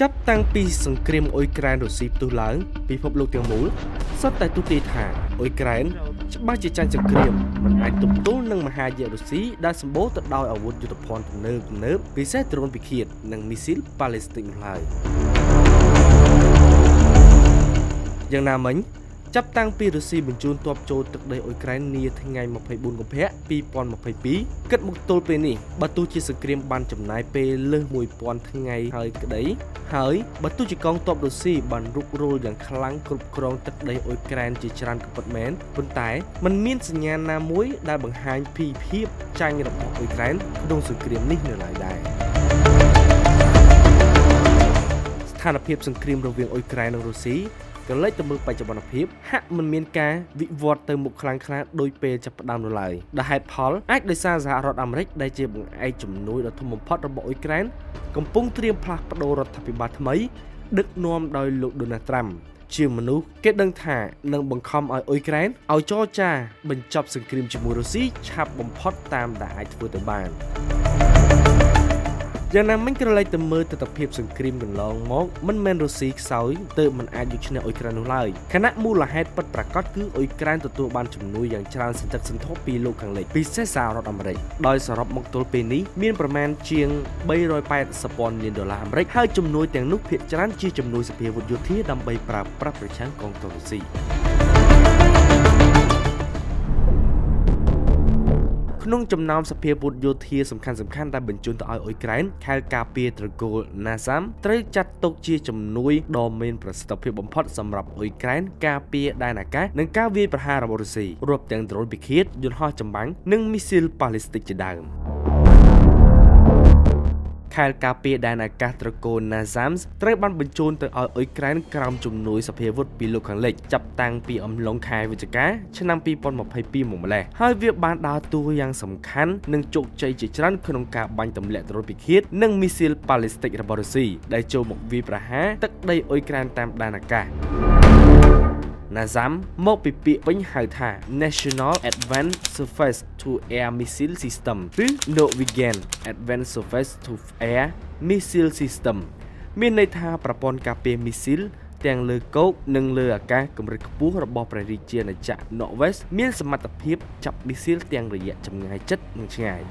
ចាប់តាំងពីសង្គ្រាមអ៊ុយក្រែនរុស្ស៊ីផ្ទុះឡើងពិភពលោកទាំងមូលសុទ្ធតែទូទាយថាអ៊ុយក្រែនច្បាស់ជាចាញ់សង្គ្រាមមិនអាចទប់ទល់នឹងមហាយៈរុស្ស៊ីដែលសម្បូរទៅដោយអាវុធយុទ្ធភ័ណ្ឌទំនើបពិសេសដ្រូនពិឃាតនិងមីស៊ីលប៉ាឡេស្ទិកនោះឡើយយ៉ាងណាមិញចាប់តាំងពីរុស្ស៊ីបញ្ជូនទ័ពចូលទឹកដីអ៊ុយក្រែននាថ្ងៃ24កុម្ភៈ2022គិតមកទល់ពេលនេះបើទោះជាសង្គ្រាមបានចំណាយពេលលើស1000ថ្ងៃហើយក្តីហើយបើទោះជាកងទ័ពរុស្ស៊ីបានរុករលយ៉ាងខ្លាំងគ្រប់គ្រងទឹកដីអ៊ុយក្រែនជាច្រើនក៏ពិតមែនប៉ុន្តែมันមានសញ្ញាណាមួយដែលបង្ហាញពីភាពចាញ់របស់អ៊ុយក្រែនក្នុងសង្គ្រាមនេះនៅឡើយដែរស្ថានភាពសង្គ្រាមរវាងអ៊ុយក្រែននិងរុស្ស៊ីក៏លេចទៅមើលបច្ចុប្បន្នភាពហាក់មិនមានការវិវត្តទៅមុខខ្លាំងក្លាដោយពេលចាប់ផ្ដើមនៅឡើយដែលហេតុផលអាចដោយសារសហរដ្ឋអាមេរិកដែលជាបង្អែកជំនួយដ៏ធំបំផុតរបស់អ៊ុយក្រែនកំពុងត្រៀមផ្លាស់ប្ដូររដ្ឋាភិបាលថ្មីដឹកនាំដោយលោកដូណាល់ត្រាំជាមនុស្សគេដឹងថានឹងបង្ខំឲ្យអ៊ុយក្រែនឲ្យចរចាបញ្ចប់សង្គ្រាមជាមួយរុស្ស៊ីឆាប់បំផុតតាមដែលអាចធ្វើទៅបានយ៉ាងណាមិញក្រឡេកទៅមើលទស្សនវិជ្ជាសង្គ្រាមកន្លងមកមិនមែនរុស្ស៊ីខ្សោយទើបមិនអាចយកឈ្នះអ៊ុយក្រែននោះឡើយខណៈមូលហេតុពិតប្រាកដគឺអ៊ុយក្រែនទទួលបានជំនួយយ៉ាងច្រើនសន្ធឹកសន្ធាប់ពីលោកខាងលិចពិសេសសហរដ្ឋអាមេរិកដោយសរុបមកទល់ពេលនេះមានប្រមាណជាង$380,000,000អាមេរិកហើយជំនួយទាំងនោះភាគច្រើនជាជំនួយសភាវុធយោធាដើម្បីប្រើប្រាស់ប្រឆាំងកងទ័ពរុស្ស៊ីក្នុងចំណោមសភាវុធយោធាសំខាន់ៗដែលបញ្ជូនទៅឲ្យអ៊ុយក្រែនខែលការពារត្រកូលណាសាមត្រូវចាត់ទុកជាជំនួយដ៏មានប្រសិទ្ធភាពបំផុតសម្រាប់អ៊ុយក្រែនការពារដែនអាកាសនិងការវាយប្រហាររបស់រុស្ស៊ីរាប់ទាំងដ្រូនពិឃាតយន្តហោះចម្បាំងនិងមីស៊ីលប៉ាឡេស្ទិកជាដើមខែលការពារដែនអាកាសត្រកូលណាសាមត្រូវបានបញ្ជូនទៅឲ្យអ៊ុយក្រែនក្រោមជំនួយសភាវុធពីលោកខាងលិចចាប់តាំងពីអំឡុងខែវិច្ឆិកាឆ្នាំ2022មកម្លេះហើយវាបានដើរតួយ៉ាងសំខាន់និងជោគជ័យជាច្រើនក្នុងការបាញ់ទម្លាក់ដ្រូនពិឃាតនិងមីស៊ីលប៉ាឡេស្ទិករបស់រុស្ស៊ីដែលចូលមកវាយប្រហារទឹកដីអ៊ុយក្រែនតាមដែនអាកាសណាសាមមកពីពាក្យពេញហៅថា National Advanced Surface to Air Missile System ឬ Norwegian Advanced Surface to Air Missile System មានន័យថាប្រព័ន្ធការពារមីស៊ីលទាំងលើគោកនិងលើអាកាសកម្រិតខ្ពស់របស់ព្រះរាជាណាចក្រ Norway មានសមត្ថភាពចាប់មីស៊ីលទាំងរយៈចម្ងាយជិតនិងឆ្ងាយ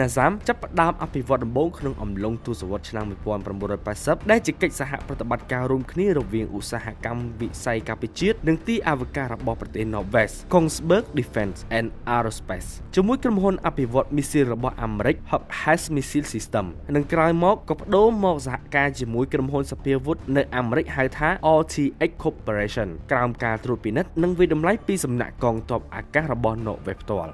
ណាសាមចាប់ផ្ដើមអភិវឌ្ឍដំបូងក្នុងអំឡុងទសវត្សរ៍ឆ្នាំ1980ដែលជាកិច្ចសហប្រតិបត្តិការរួមគ្នារវាងឧស្សាហកម្មវិស័យការពារជាតិនិងទីអវកាសរបស់ប្រទេស Norway Kongsberg Defence and Aerospace ជាមួយក្រុមហ៊ុនអភិវឌ្ឍមីស៊ីលរបស់អាមេរិក Hughes Missile System និងក្រោយមកក៏ប្ដូរមកសហការជាមួយក្រុមហ៊ុនសភាវុធនៅអាមេរិកហៅថា RTX Corporation ក្រោមការត្រួតពិនិត្យនិងវិតម្លៃពីសំណាក់កងទ័ពអាកាសរបស់ Norway ផ្ទាល់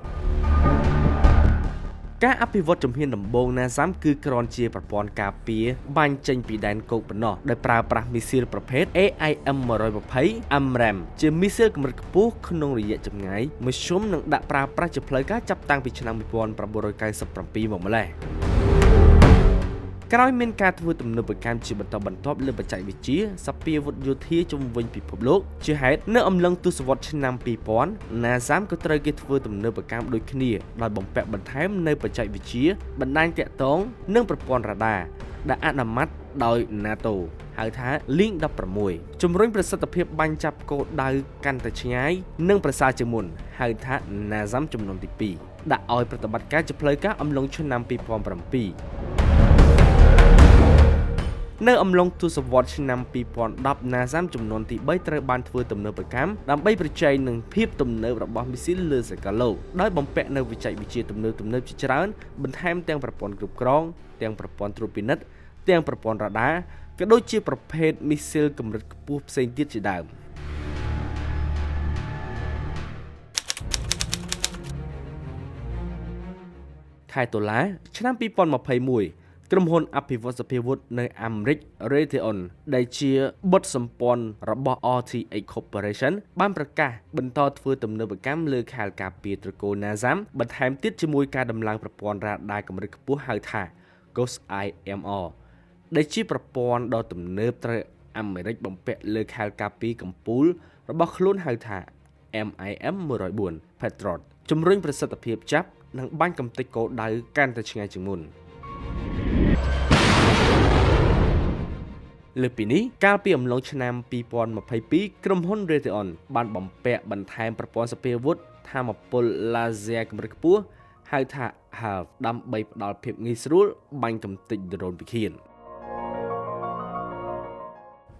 ការអភិវឌ្ឍជំហានដំបូងណាសាមគឺគ្រាន់ជាប្រព័ន្ធការពារបាញ់ចេញពីដែនគោកប៉ុណ្ណោះដោយប្រើប្រាស់មីស៊ីលប្រភេទ AIM-120 AMRAAM ជាមីស៊ីលកម្រិតខ្ពស់ក្នុងរយៈចម្ងាយមធ្យមនិងដាក់ប្រើប្រាស់ជាផ្លូវការចាប់តាំងពីឆ្នាំ1997មកម្លេះក្រោយមានការធ្វើទំនើបកម្មជាបន្តបន្ទាប់លើបច្ចេកវិទ្យាសភាវុធយោធាជុំវិញពិភពលោកជាហេតុនៅអំឡុងទសវត្សរ៍ឆ្នាំ2000ណាសាមក៏ត្រូវគេធ្វើទំនើបកម្មដូចគ្នាដោយបំពាក់បន្ថែមនៅបច្ចេកវិទ្យាបណ្ដាញតាក់ទងនិងប្រព័ន្ធរ៉ាដាដែលអនុម័តដោយ NATO ហៅថា Link 16ជំរុញប្រសិទ្ធភាពបាញ់ចាប់គោលដៅកាន់តែឆ្ងាយនិងប្រសើរជាងមុនហៅថា NASAM ចំនួនទី2ដាក់ឲ្យប្រតិបត្តិការជាផ្លូវការអំឡុងឆ្នាំ2007នៅអំឡុងទសវត្សរ៍ឆ្នាំ2010 NASA ចំនួនទី3ត្រូវបានធ្វើទំនើបកម្មដើម្បីប្រជែងនឹងភាពទំនើបរបស់មីស៊ីលលើសកលលោកដោយបំពាក់នៅបច្ចេកវិទ្យាទំនើបជាច្រើនបន្ថែមទាំងប្រព័ន្ធគ្រប់គ្រងទាំងប្រព័ន្ធត្រួតពិនិត្យទាំងប្រព័ន្ធរ៉ាដាក៏ដូចជាប្រភេទមីស៊ីលកម្រិតខ្ពស់ផ្សេងទៀតជាដើមខែតុលាឆ្នាំ2021ក្រុមហ៊ុនអភិវឌ្ឍសភាវុធនៅអាមេរិក Raytheon ដែលជាបុត្រសម្ព័ន្ធរបស់ RTX Corporation បានប្រកាសបន្តធ្វើទំនើបកម្មលើខែលការពារត្រកូល NASAM បន្ថែមទៀតជាមួយការដំឡើងប្រព័ន្ធរ៉ាដាកម្រិតខ្ពស់ហៅថា Ghost IMR ដែលជាប្រព័ន្ធដ៏ទំនើបត្រូវអាមេរិកបំពាក់លើខែលការពារកំពូលរបស់ខ្លួនហៅថា MIM-104 Patriot ជំរុញប្រសិទ្ធភាពចាប់និងបាញ់កំទេចគោលដៅកាន់តែឆ្ងាយជាងមុន លើពីនេះកាលពីអំឡុងឆ្នាំ2022ក្រុមហ៊ុន Raytheon បានបំពាក់បន្ថែមប្រព័ន្ធសភាវុធថាមពល laser កម្រិតខ្ពស់ហៅថា HALF ដើម្បីផ្ដល់ភាពងាយស្រួលបាញ់កំទេចដ្រូនពិឃាន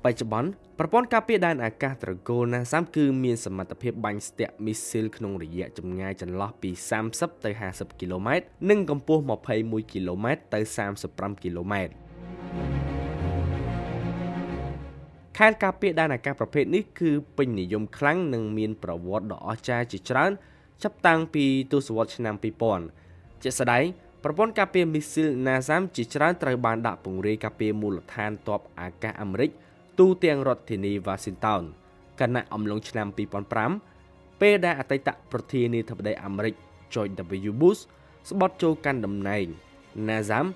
បច្ចុប្បន្នប្រព័ន្ធការពារដែនអាកាសត្រកូល NASAMS គឺមានសមត្ថភាពបាញ់ស្ទាក់មីស៊ីលក្នុងរយៈចម្ងាយចន្លោះពី30ទៅ50គីឡូម៉ែត្រនិងកម្ពស់21គីឡូម៉ែត្រទៅ35គីឡូម៉ែត្រខែលការពារដែនអាកាសប្រភេទនេះគឺពេញនិយមខ្លាំងនិងមានប្រវត្តិដ៏អស្ចារ្យជាច្រើនចាប់តាំងពីទសវត្សរ៍ឆ្នាំ2000ជាក់ស្ដែងប្រព័ន្ធការពារមីស៊ីល NASAMS ជាច្រើនត្រូវបានដាក់ពង្រាយការពារមូលដ្ឋានទ័ពអាកាសអាមេរិកទូទាំងរដ្ឋធានី Washington គណៈអំឡុងឆ្នាំ2005ពេលដែលអតីតប្រធានាធិបតីអាមេរិក George W. Bush ស្បត់ចូលកាន់តំណែង NASAMS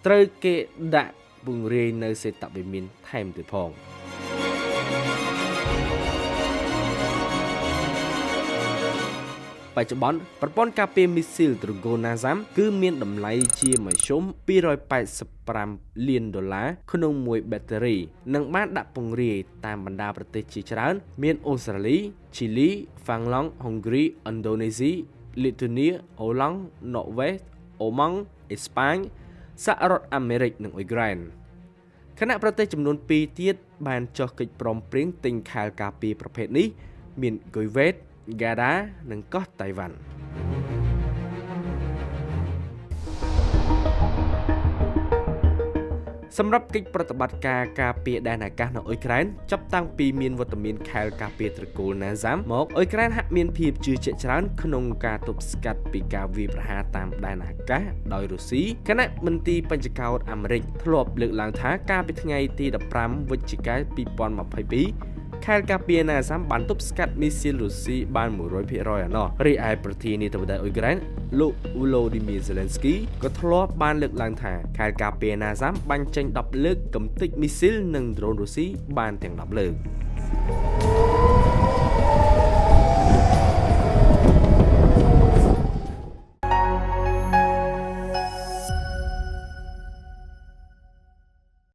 ត្រូវគេដាក់ពង្រាយនៅសេតវិមានថែមទៀតផងបច្ចុប្បន្នប្រព័ន្ធការពារមីស៊ីលត្រកូល NASAMS គឺមានតម្លៃជាមធ្យម$285លានក្នុងមួយបាក់តេរីនិងបានដាក់ពង្រាយតាមបណ្ដាប្រទេសជាច្រើនមានអូស្ត្រាលី ឈីលី ហ្វាំងឡង់ ហុងគ្រី ឥណ្ឌូនេស៊ី លីទូនី អូឡង់ ណ័រវេស អូម៉ង់ អេស្ប៉ាញ សហរដ្ឋអាមេរិកនិងអ៊ុយក្រែនខណៈប្រទេសចំនួន2ទៀតបានចុះកិច្ចព្រមព្រៀងទិញខែលការពារប្រភេទនេះមានគុយវេត Gada និងកោះតៃវ៉ាន់សម្រាប់កិច្ចប្រតិបត្តិការការពារដែនអាកាសនៅអ៊ុយក្រែនចាប់តាំងពីមានវត្តមានខែលការពារត្រកូល NASAMS មកអ៊ុយក្រែនហាក់មានភាពជឿជាក់ច្រើនក្នុងការទប់ស្កាត់ពីការវាយប្រហារតាមដែនអាកាសដោយរុស្ស៊ីគណៈមន្ទីរបញ្ចកោដ្ឋអាមេរិកធ្លាប់លើកឡើងថាកាលពីថ្ងៃទី15វិច្ឆិកា2022ខែលការពារ NASAMS បានទប់ស្កាត់មីស៊ីលរុស្ស៊ីបាន 100% ឯណោះរីឯប្រធានាធិបតីអ៊ុយក្រែនលោក Volodymyr Zelensky ក៏ធ្លាប់បានលើកឡើងថាខែលការពារ NASAMS បាញ់ចេញ10លើកកំទេចមីស៊ីលនិងដ្រូនរុស្ស៊ីបានទាំង10លើក